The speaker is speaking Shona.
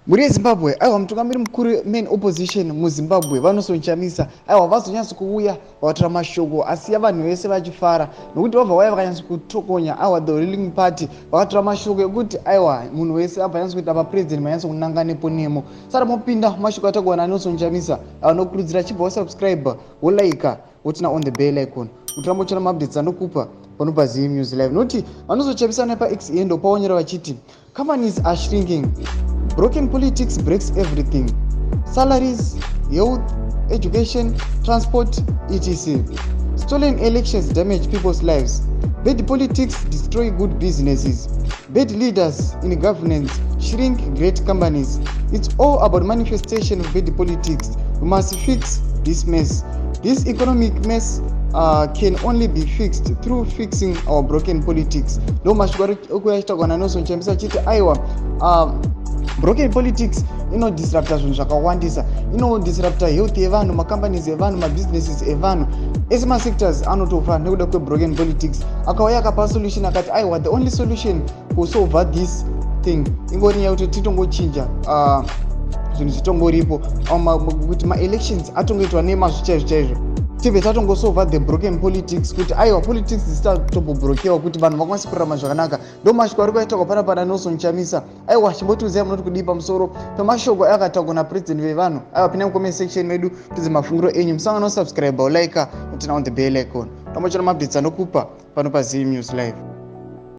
Muri Zimbabwe aiwa mutungamiri mukuru main opposition muZimbabwe vanosochamisa aiwa vazonyatsa kuuya vatora mashoko asiya vanhu vese vachifara nokuti vabva vaya vakanyatsa kutokonya aiwa the ruling party vakatora mashoko ekuti aiwa munhu wese abva anyatsa kuti apa president manyatsa kunanga nepo nemo. Saka mopinda mashoko atakuwana anosochamisa anokurudzira chibva wasubscribe wolaika wotina on the bell icon kuti rambochona maupdates anokupa panopa ZM News Live. Noti vanosochamisa nepaX endo paonyera vachiti companies are shrinking. Broken politics breaks everything. Salaries, health, education, transport, etc. Stolen elections damage people's lives. Bad politics destroy good businesses. Bad leaders in governance shrink great companies. It's all about manifestation of bad politics. We must fix this mess. This economic mess can only be fixed through fixing our broken politics. No mashwari okuyashitagwana nosochamisa chiti aiwa broken politics inodisrupta zvinhu zvakawandisa, inodisrupta health yevanhu, macompanies evanhu, mabusinesses evanhu, ese masectors anotofa nekuda kwebroken politics. Akauya akapa solution akati aiwa the only solution kusolve this thing ingori nyaya kuti titongochinja zvinhu zvitongoripo kuti maelections atongoitwa nemazvo chaizvo tibve tatongosolva the broken politics kuti aiwa politics dzisatobhobhurokewa kuti vanhu vakwanise kurarama zvakanaka. Ndo mashoko ari kuitakwa panapa Nosochamisa aiwa chimbotiudzai munoti kudii pamusoro pemashoko ayakataurwa napresident vevanhu. Aiwa pinda mucomment section medu tidze mafungiro enyu, musangano subscribe ulaika utina on the bell icon. Tambochona maupdates anokupa panopa ZM News Live.